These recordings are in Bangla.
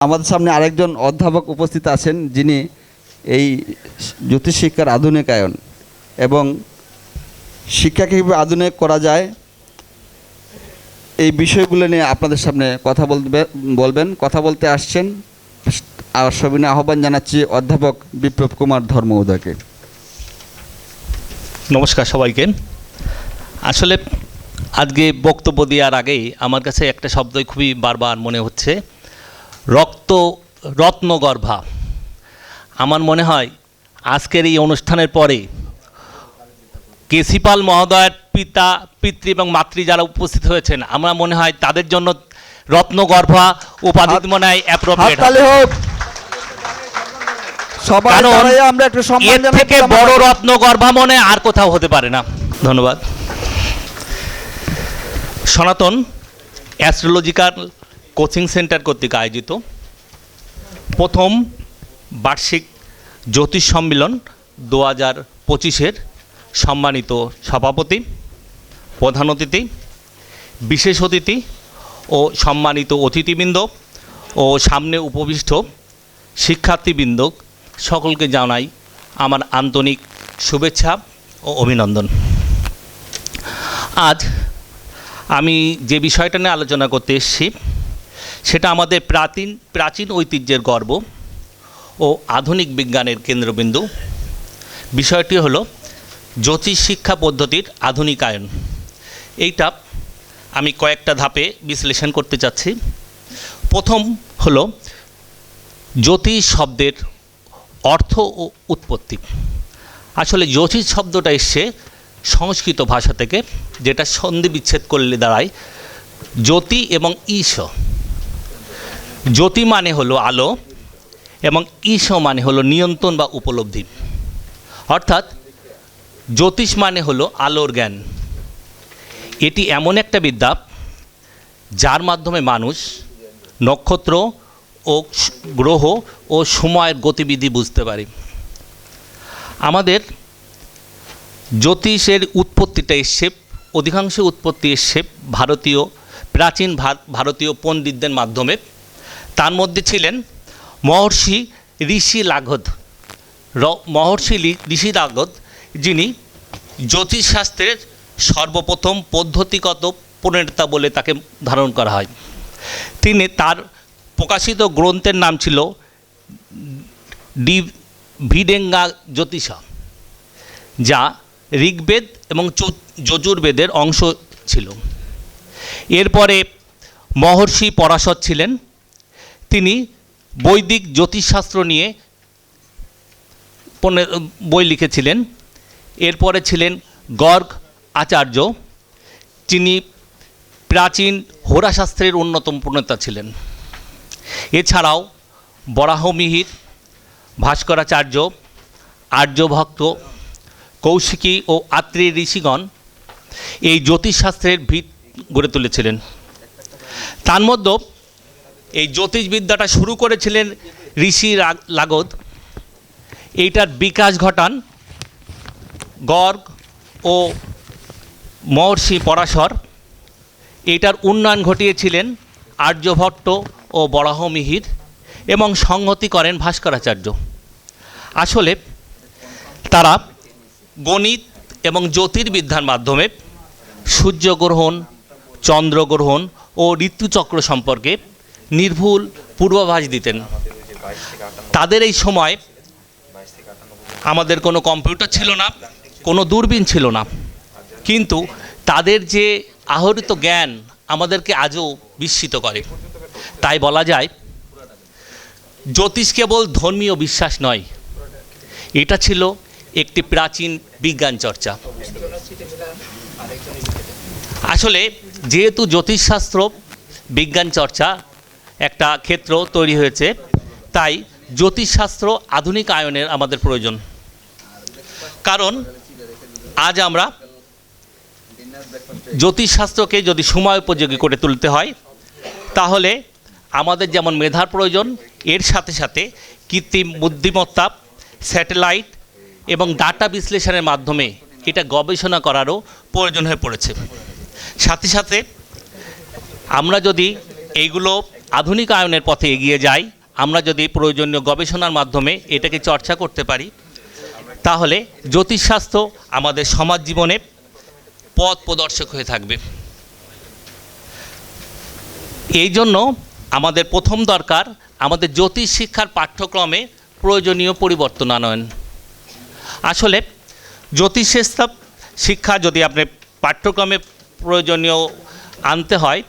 আমাদের সামনে আরেকজন অধ্যাপক উপস্থিত আছেন, যিনি এই জ্যোতিষ শিক্ষার আধুনিকায়ন এবং শিক্ষাকে কীভাবে আধুনিক করা যায় এই বিষয়গুলো নিয়ে আপনাদের সামনে কথা বলতে আসছেন। আর সবিনয় আহ্বান জানাচ্ছি অধ্যাপক বিপ্লব কুমার ধর মহোদয়কে। নমস্কার সবাইকে। আসলে আজকে বক্তব্য দেওয়ার আগেই আমার কাছে একটা শব্দই খুবই বারবার মনে হচ্ছে, রত্নগর্ভা। আমার মনে হয় আজকের এই অনুষ্ঠানের পরে কেসি পাল মহোদয়ের পিতৃ এবং মাতৃ যারা উপস্থিত হয়েছেন, আমার মনে হয় তাদের জন্য রত্নগর্ভা উপাধি মনে হয় অ্যাপ্রোপ্রিয়েট। এর থেকে বড় রত্নগর্ভা মনে আর কোথাও হতে পারে না। ধন্যবাদ। সনাতন অ্যাস্ট্রোলজিক্যাল কোচিং সেন্টার কর্তৃক আয়োজিত প্রথম বার্ষিক জ্যোতিষ সম্মেলন 2025-এর সম্মানিত সভাপতি, প্রধান অতিথি, বিশেষ অতিথি ও সম্মানিত অতিথিবৃন্দ ও সামনে উপবিষ্ট শিক্ষার্থীবৃন্দ সকলকে জানাই আমার আন্তরিক শুভেচ্ছা ও অভিনন্দন। আজ আমি যে বিষয়টা নিয়ে আলোচনা করতে এসেছি সেটা আমাদের প্রাচীন ঐতিহ্যের গর্ব ও আধুনিক বিজ্ঞানের কেন্দ্রবিন্দু। বিষয়টি হলো জ্যোতিষ শিক্ষা পদ্ধতির আধুনিকায়ন। এইটা আমি কয়েকটা ধাপে বিশ্লেষণ করতে চাচ্ছি। প্রথম হলো জ্যোতিষ শব্দের অর্থ ও উৎপত্তি। আসলে জ্যোতিষ শব্দটা এসছে সংস্কৃত ভাষা থেকে, যেটা সন্ধি বিচ্ছেদ করলে দাঁড়ায় জ্যোতি এবং ঈশ। জ্যোতি মানে হলো আলো এবং ঈশ মানে হলো নিয়ন্ত্রণ বা উপলব্ধি। অর্থাৎ জ্যোতিষ মানে হলো আলোর জ্ঞান। এটি এমন একটা বিদ্যা যার মাধ্যমে মানুষ নক্ষত্র ও গ্রহ ও সময়ের গতিবিধি বুঝতে পারে। আমাদের জ্যোতিষের উৎপত্তিটা এসছে, অধিকাংশ উৎপত্তি এসছে প্রাচীন ভারতীয় পণ্ডিতদের মাধ্যমে। তার মধ্যে ছিলেন মহর্ষি ঋষি লাঘব, যিনি জ্যোতিষশাস্ত্রের সর্বপ্রথম পদ্ধতিগত প্রণেতা বলে তাকে ধারণ করা হয়। তিনি তার প্রকাশিত গ্রন্থের নাম ছিল ভিডেঙ্গা জ্যোতিষা, যা ঋগ্বেদ এবং যজুর্বেদের অংশ ছিল। এরপরে মহর্ষি পরাশর ছিলেন, তিনি বৈদিক জ্যোতিষশাস্ত্র নিয়ে বই লিখেছিলেন। এরপরে ছিলেন গর্গ আচার্য, যিনি প্রাচীন হোরাশাস্ত্রের অন্যতম প্রণেতা ছিলেন। এছাড়াও বরাহমিহির, ভাস্করাচার্য, আর্যভক্ত, কৌশিকী ও আত্রি ঋষিগণ এই জ্যোতিষশাস্ত্রের ভিত গড়ে তুলেছিলেন। তার মধ্যে এই জ্যোতিষবিদ্যাটা শুরু করেছিলেন ঋষি লাঘব। এইটার বিকাশ ঘটান গর্গ ও মহর্ষি পরাশর। এইটার উন্নয়ন ঘটিয়েছিলেন আর্যভট্ট ও বরাহমিহির এবং সংহতি করেন ভাস্করাচার্য। আসলে তারা গণিত এবং জ্যোতির্বিদ্যার মাধ্যমে সূর্যগ্রহণ, চন্দ্রগ্রহণ ও ঋতুচক্র সম্পর্কে নির্ভুল পূর্বাভাস দিতেন। তাদের এই সময় আমাদের কোনো কম্পিউটার ছিল না, কোনো দূরবীন ছিল না, কিন্তু তাদের যে আহরিত জ্ঞান আমাদেরকে আজও বিস্মিত করে। তাই বলা যায় জ্যোতিষ কেবল ধর্মীয় বিশ্বাস নয়, এটা ছিল একটি প্রাচীন বিজ্ঞান চর্চা। আসলে যেহেতু জ্যোতিষশাস্ত্র বিজ্ঞান চর্চা একটা ক্ষেত্র তৈরি হয়েছে, তাই জ্যোতিষশাস্ত্র আধুনিকায়নের আমাদের প্রয়োজন। কারণ আজ আমরা জ্যোতিষশাস্ত্রকে যদি সময় উপযোগী করে তুলতে হয়, তাহলে আমাদের যেমন মেধার প্রয়োজন, এর সাথে সাথে কৃত্রিম বুদ্ধিমত্তা, স্যাটেলাইট এবং ডাটা বিশ্লেষণের মাধ্যমে এটা গবেষণা করারও প্রয়োজন হয়ে পড়েছে। সাথে সাথে আমরা যদি এইগুলো আধুনিকায়নের পথে এগিয়ে যাই, আমরা যদি প্রয়োজনীয় গবেষণার মাধ্যমে এটাকে চর্চা করতে পারি, তাহলে জ্যোতিষশাস্ত্র আমাদের সমাজ জীবনে পথ প্রদর্শক হয়ে থাকবে। এই জন্য আমাদের প্রথম দরকার আমাদের জ্যোতিষ শিক্ষার পাঠ্যক্রমে প্রয়োজনীয় পরিবর্তন আনয়ন। আসলে জ্যোতিষশাস্ত্র শিক্ষা যদি আপনি পাঠ্যক্রমে প্রয়োজনীয় আনতে হয়,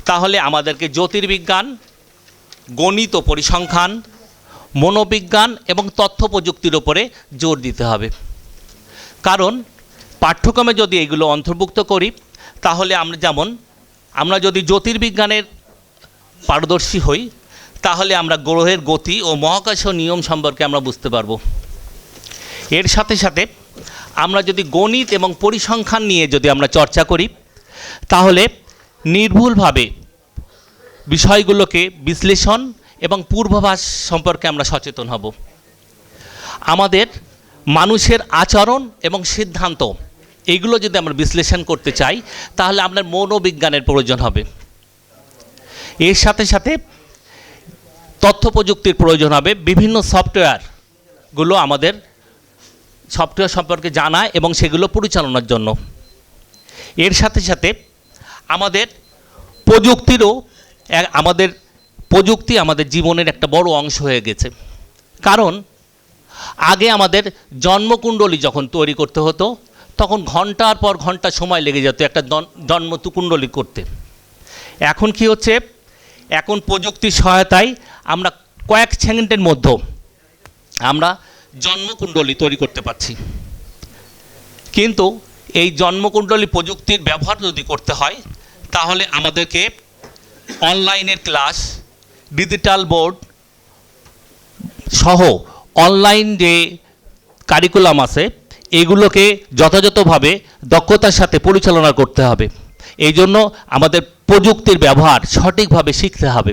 তাহলে আমাদেরকে জ্যোতির্বিজ্ঞান, গণিত ও পরিসংখ্যান, মনোবিজ্ঞান এবং তথ্য প্রযুক্তির উপরে জোর দিতে হবে। কারণ পাঠ্যক্রমে যদি এগুলো অন্তর্ভুক্ত করি, তাহলে আমরা যদি জ্যোতির্বিজ্ঞানের পারদর্শী হই, তাহলে আমরা গ্রহের গতি ও মহাকাশীয় নিয়ম সম্পর্কে আমরা বুঝতে পারব। এর সাথে সাথে আমরা যদি গণিত এবং পরিসংখ্যান নিয়ে যদি আমরা চর্চা করি, তাহলে নির্ভুলভাবে বিষয়গুলোকে বিশ্লেষণ এবং পূর্বাভাস সম্পর্কে আমরা সচেতন হব। আমাদের মানুষের আচরণ এবং সিদ্ধান্ত এইগুলো যদি আমরা বিশ্লেষণ করতে চাই, তাহলে আপনার মনোবিজ্ঞানের প্রয়োজন হবে। এর সাথে সাথে তথ্য প্রযুক্তির প্রয়োজন হবে। বিভিন্ন সফটওয়্যারগুলো আমাদের সফটওয়্যার সম্পর্কে জানা এবং সেগুলো পরিচালনার জন্য। এর সাথে সাথে আমাদের প্রযুক্তি আমাদের জীবনের একটা বড় অংশ হয়ে গেছে। কারণ আগে আমাদের জন্মকুণ্ডলী যখন তৈরি করতে হতো, তখন ঘন্টার পর ঘন্টা সময় লেগে যেত একটা জন্মকুণ্ডলী করতে। এখন কি হচ্ছে, এখন প্রযুক্তির সহায়তায় আমরা কয়েক সেকেন্ডের মধ্যে আমরা জন্মকুণ্ডলী তৈরি করতে পারছি। কিন্তু এই জন্মকুণ্ডলী প্রযুক্তির ব্যবহার যদি করতে হয়, তাহলে আমাদেরকে অনলাইনের ক্লাস, ডিজিটাল বোর্ড সহ অনলাইন যে কারিকুলাম আছে, এগুলোকে যথাযথভাবে দক্ষতার সাথে পরিচালনা করতে হবে। এই জন্য আমাদের প্রযুক্তির ব্যবহার সঠিকভাবে শিখতে হবে।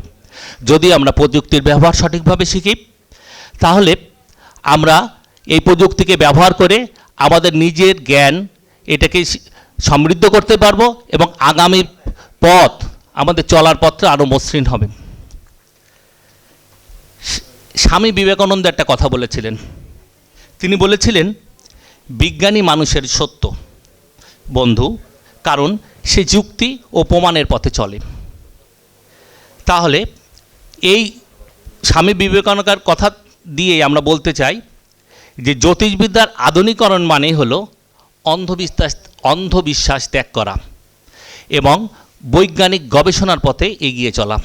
যদি আমরা প্রযুক্তির ব্যবহার সঠিকভাবে শিখি, তাহলে আমরা এই প্রযুক্তিকে ব্যবহার করে আমাদের নিজের জ্ঞান এটাকে সমৃদ্ধ করতে পারবো এবং আগামী পথ, আমাদের চলার পথটা আরও মসৃণ হবে। স্বামী বিবেকানন্দ একটা কথা বলেছিলেন। তিনি বলেছিলেন, বিজ্ঞানী মানুষের সত্য বন্ধু, কারণ সে যুক্তি ও প্রমাণের পথে চলে। তাহলে এই স্বামী বিবেকানন্দের কথা দিয়ে আমরা বলতে চাই যে জ্যোতিষবিদ্যার আধুনিকরণ মানেই হলো অন্ধবিশ্বাস ত্যাগ করা এবং বৈজ্ঞানিক গবেষণার পথে এগিয়ে চলা।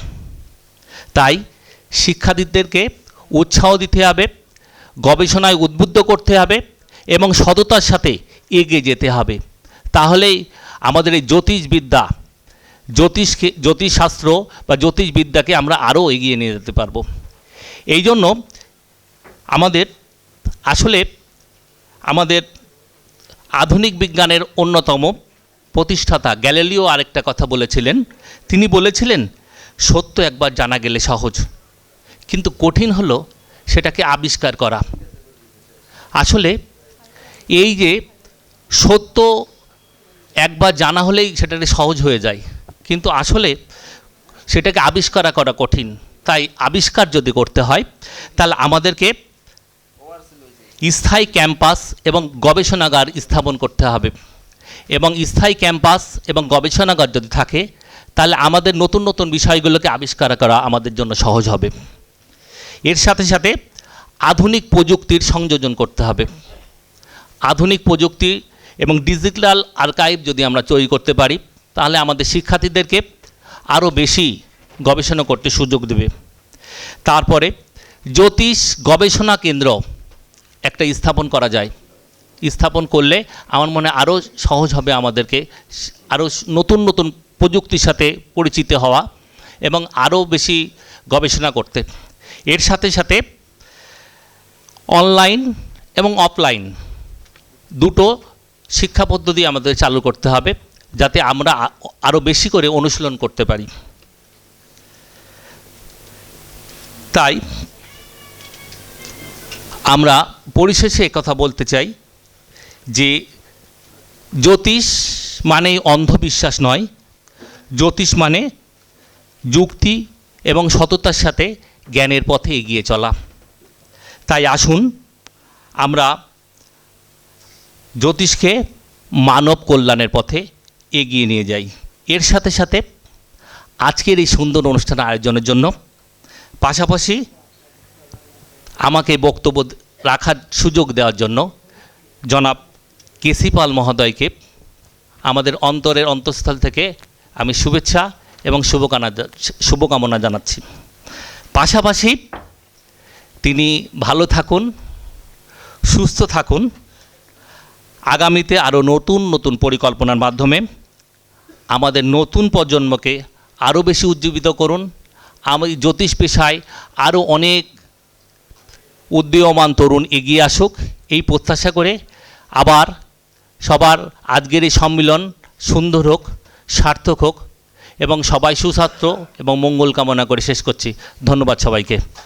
তাই শিক্ষার্থীদেরকে উৎসাহ দিতে হবে, গবেষণায় উদ্বুদ্ধ করতে হবে এবং সততার সাথে এগিয়ে যেতে হবে। তাহলেই আমাদের এই জ্যোতিষশাস্ত্র বা জ্যোতিষবিদ্যাকে আমরা আরও এগিয়ে নিয়ে যেতে পারবো। এই জন্য আমাদের আধুনিক বিজ্ঞানের অন্যতম প্রতিষ্ঠাতা গ্যালিলিও আরেকটা কথা বলেছিলেন। তিনি বলেছিলেন, সত্য একবার জানা গেলে সহজ, কিন্তু কঠিন হলো সেটাকে আবিষ্কার করা। আসলে এই যে সত্য একবার জানা হলেই সেটাকে সহজ হয়ে যায়, কিন্তু আসলে সেটাকে আবিষ্কার করা কঠিন। তাই আবিষ্কার যদি করতে হয়, তাহলে আমাদেরকে স্থায়ী ক্যাম্পাস এবং গবেষণাগার স্থাপন করতে হবে। এবং স্থায়ী ক্যাম্পাস এবং গবেষণাগার যদি থাকে, তাহলে আমাদের নতুন নতুন বিষয়গুলোকে আবিষ্কার করা আমাদের জন্য সহজ হবে। এর সাথে সাথে আধুনিক প্রযুক্তির সংযোজন করতে হবে। আধুনিক প্রযুক্তি এবং ডিজিটাল আর্কাইভ যদি আমরা তৈরি করতে পারি, তাহলে আমাদের শিক্ষার্থীদেরকে আরও বেশি গবেষণা করতে সুযোগ দেবে। তারপরে জ্যোতিষ গবেষণা কেন্দ্র একটা স্থাপন করা যায়। স্থাপন করলে আমার মনে আরও সহজ হবে আমাদেরকে আরও নতুন নতুন প্রযুক্তির সাথে পরিচিত হওয়া এবং আরও বেশি গবেষণা করতে। এর সাথে সাথে অনলাইন এবং অফলাইন দুটো শিক্ষা পদ্ধতি আমাদের চালু করতে হবে, যাতে আমরা আরও বেশি করে অনুশীলন করতে পারি। তাই আমরা পরিশেষে কথা বলতে চাই যে জ্যোতিষ মানেই অন্ধবিশ্বাস নয়, জ্যোতিষ মানে যুক্তি এবং সততার সাথে জ্ঞানের পথে এগিয়ে চলা। তাই আসুন আমরা জ্যোতিষকে মানব কল্যাণের পথে এগিয়ে নিয়ে যাই। এর সাথে সাথে আজকের এই সুন্দর অনুষ্ঠান আয়োজনের জন্য পাশাপাশি আমাকে বক্তব্য রাখার সুযোগ দেওয়ার জন্য জনাব কেসি পাল মহোদয়কে আমাদের অন্তরের অন্তঃস্থল থেকে আমি শুভেচ্ছা এবং শুভকামনা জানাচ্ছি। পাশাপাশি তিনি ভালো থাকুন, সুস্থ থাকুন, আগামীতে আরও নতুন নতুন পরিকল্পনার মাধ্যমে আমাদের নতুন প্রজন্মকে আরও বেশি উজ্জীবিত করুন। আমি জ্যোতিষ পেশায় আরও অনেক উদীয়মান তরুণ এগিয়ে আসুক, এই প্রত্যাশা করে আবার সবার আজকের এই সম্মিলন সুন্দর হোক, সার্থক হোক এবং সবাই সুস্বাস্থ্য এবং মঙ্গল কামনা করে শেষ করছি। ধন্যবাদ সবাইকে।